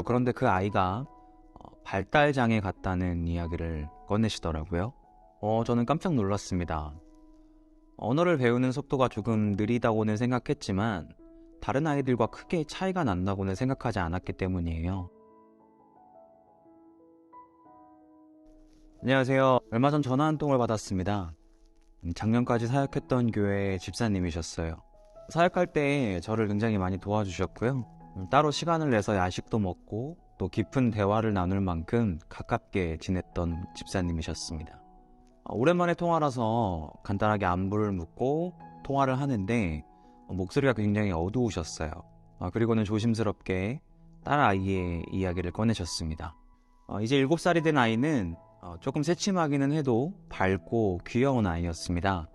그런데 그 아이가 발달장애 같다는 이야기를 꺼내시더라고요. 저는 깜짝 놀랐습니다. 언어를 배우는 속도가 조금 느리다고는 생각했지만 다른 아이들과 크게 차이가 난다고는 생각하지 않았기 때문이에요. 안녕하세요. 얼마 전 전화 한 통을 받았습니다. 작년까지 사역했던 교회의 집사님이셨어요. 사역할 때 저를 굉장히 많이 도와주셨고요. 따로 시간을 내서 야식도 먹고 또 깊은 대화를 나눌 만큼 가깝게 지냈던 집사님이셨습니다. 오랜만에 통화라서 간단하게 안부를 묻고 통화를 하는데 목소리가 굉장히 어두우셨어요. 그리고는 조심스럽게 딸아이의 이야기를 꺼내셨습니다. 이제 7살이 된 아이는 조금 새침하기는 해도 밝고 귀여운 아이였습니다.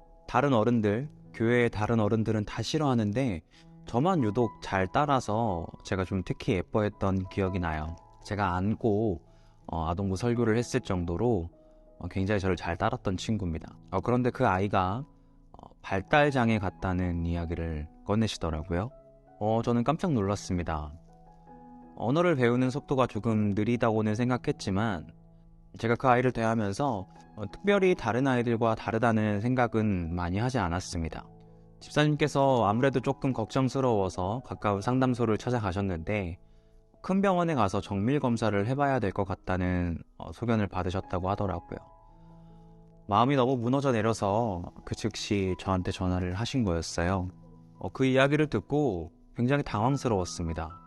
교회의 다른 어른들은 다 싫어하는데 저만 유독 잘 따라서 제가 좀 특히 예뻐했던 기억이 나요. 제가 안고 아동부 설교를 했을 정도로 굉장히 저를 잘 따랐던 친구입니다. 그런데 그 아이가 발달장애 같다는 이야기를 꺼내시더라고요. 저는 깜짝 놀랐습니다. 언어를 배우는 속도가 조금 느리다고는 생각했지만 제가 그 아이를 대하면서 특별히 다른 아이들과 다르다는 생각은 많이 하지 않았습니다. 집사님께서 아무래도 조금 걱정스러워서 가까운 상담소를 찾아가셨는데 큰 병원에 가서 정밀 검사를 해봐야 될 것 같다는 소견을 받으셨다고 하더라고요. 마음이 너무 무너져 내려서 그 즉시 저한테 전화를 하신 거였어요. 그 이야기를 듣고 굉장히 당황스러웠습니다.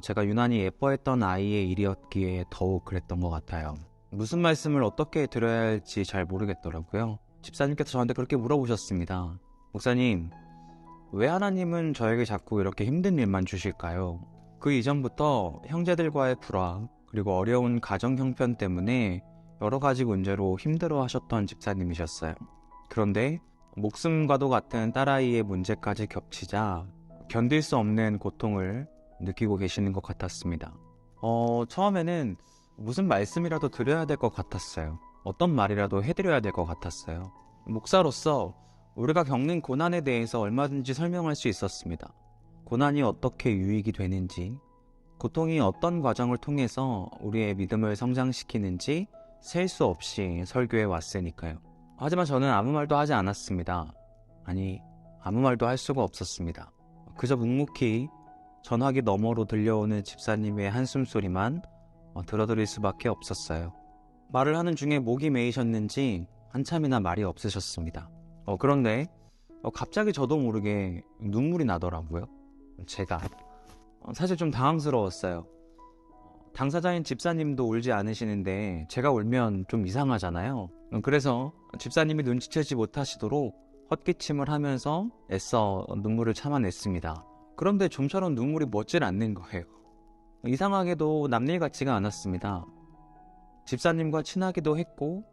제가 유난히 예뻐했던 아이의 일이었기에 더욱 그랬던 것 같아요. 무슨 말씀을 어떻게 드려야 할지 잘 모르겠더라고요. 집사님께서 저한테 그렇게 물어보셨습니다. 목사님, 왜 하나님은 저에게 자꾸 이렇게 힘든 일만 주실까요? 그 이전부터 형제들과의 불화, 그리고 어려운 가정 형편 때문에 여러 가지 문제로 힘들어 하셨던 집사님이셨어요. 그런데 목숨과도 같은 딸아이의 문제까지 겹치자 견딜 수 없는 고통을 느끼고 계시는 것 같았습니다. 처음에는 무슨 말씀이라도 드려야 될 것 같았어요. 어떤 말이라도 해드려야 될 것 같았어요. 목사로서 우리가 겪는 고난에 대해서 얼마든지 설명할 수 있었습니다. 고난이 어떻게 유익이 되는지, 고통이 어떤 과정을 통해서 우리의 믿음을 성장시키는지 셀 수 없이 설교해 왔으니까요. 하지만 저는 아무 말도 하지 않았습니다. 아니, 아무 말도 할 수가 없었습니다. 그저 묵묵히 전화기 너머로 들려오는 집사님의 한숨소리만 들어드릴 수밖에 없었어요. 말을 하는 중에 목이 메이셨는지 한참이나 말이 없으셨습니다. 그런데 갑자기 저도 모르게 눈물이 나더라고요. 제가 사실 좀 당황스러웠어요. 당사자인 집사님도 울지 않으시는데 제가 울면 좀 이상하잖아요. 그래서 집사님이 눈치채지 못하시도록 헛기침을 하면서 애써 눈물을 참아냈습니다. 그런데 좀처럼 눈물이 멎질 않는 거예요. 이상하게도 남일 같지가 않았습니다. 집사님과 친하기도 했고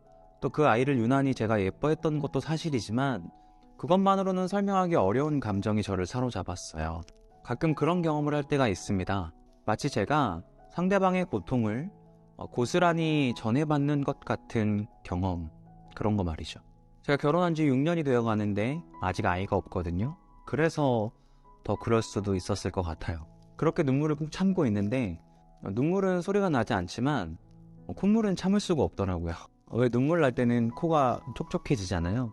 또 그 아이를 유난히 제가 예뻐했던 것도 사실이지만 그것만으로는 설명하기 어려운 감정이 저를 사로잡았어요. 가끔 그런 경험을 할 때가 있습니다. 마치 제가 상대방의 고통을 고스란히 전해받는 것 같은 경험, 그런 거 말이죠. 제가 결혼한 지 6년이 되어 가는데 아직 아이가 없거든요. 그래서 더 그럴 수도 있었을 것 같아요. 그렇게 눈물을 꾹 참고 있는데 눈물은 소리가 나지 않지만 콧물은 참을 수가 없더라고요. 왜 눈물 날 때는 코가 촉촉해지잖아요.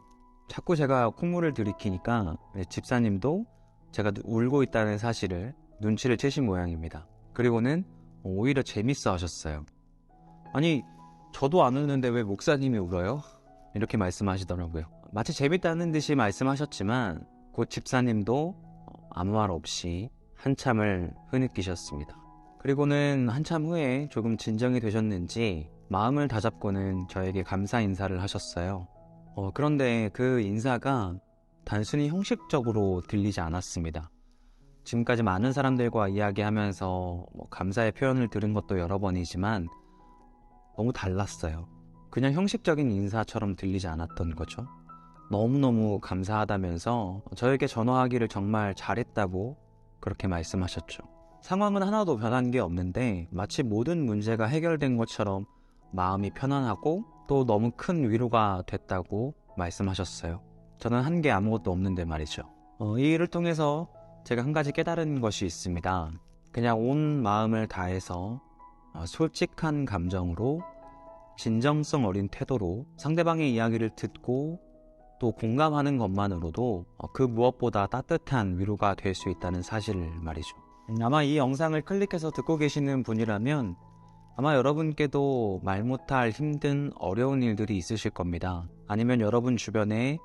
자꾸 제가 콧물을 들이키니까 집사님도 제가 울고 있다는 사실을 눈치를 채신 모양입니다. 그리고는 오히려 재밌어 하셨어요. 아니, 저도 안 우는데 왜 목사님이 울어요? 이렇게 말씀하시더라고요. 마치 재밌다는 듯이 말씀하셨지만 곧 집사님도 아무 말 없이 한참을 흐느끼셨습니다. 그리고는 한참 후에 조금 진정이 되셨는지 마음을 다잡고는 저에게 감사 인사를 하셨어요. 그런데 그 인사가 단순히 형식적으로 들리지 않았습니다. 지금까지 많은 사람들과 이야기하면서 감사의 표현을 들은 것도 여러 번이지만 너무 달랐어요. 그냥 형식적인 인사처럼 들리지 않았던 거죠. 너무너무 감사하다면서 저에게 전화하기를 정말 잘했다고 그렇게 말씀하셨죠. 상황은 하나도 변한 게 없는데 마치 모든 문제가 해결된 것처럼 마음이 편안하고 또 너무 큰 위로가 됐다고 말씀하셨어요. 저는 한 게 아무것도 없는데 말이죠. 이 일을 통해서 제가 한 가지 깨달은 것이 있습니다. 그냥 온 마음을 다해서 솔직한 감정으로 진정성 어린 태도로 상대방의 이야기를 듣고 또 공감하는 것만으로도 그 무엇보다 따뜻한 위로가 될 수 있다는 사실을 말이죠. 아마 이 영상을 클릭해서 듣고 계시는 분이라면 아마 여러분께도 말 못할 힘든 어려운 일들이 있으실 겁니다. 아니면 여러분 주변에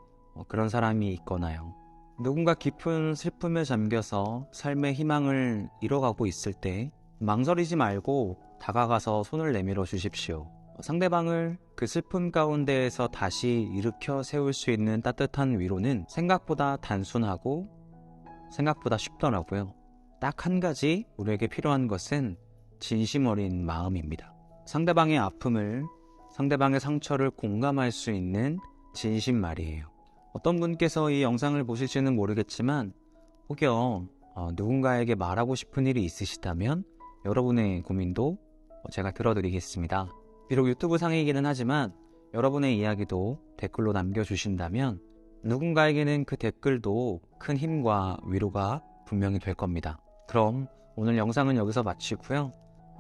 그런 사람이 있거나요. 누군가 깊은 슬픔에 잠겨서 삶의 희망을 잃어가고 있을 때 망설이지 말고 다가가서 손을 내밀어 주십시오. 상대방을 그 슬픔 가운데에서 다시 일으켜 세울 수 있는 따뜻한 위로는 생각보다 단순하고 생각보다 쉽더라고요. 딱 한 가지 우리에게 필요한 것은 진심 어린 마음입니다. 상대방의 아픔을, 상대방의 상처를 공감할 수 있는 진심 말이에요. 어떤 분께서 이 영상을 보실지는 모르겠지만 혹여 누군가에게 말하고 싶은 일이 있으시다면 여러분의 고민도 제가 들어드리겠습니다. 비록 유튜브 상이기는 하지만 여러분의 이야기도 댓글로 남겨주신다면 누군가에게는 그 댓글도 큰 힘과 위로가 분명히 될 겁니다. 그럼 오늘 영상은 여기서 마치고요.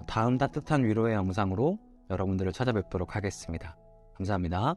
다음 따뜻한 위로의 영상으로 여러분들을 찾아뵙도록 하겠습니다. 감사합니다.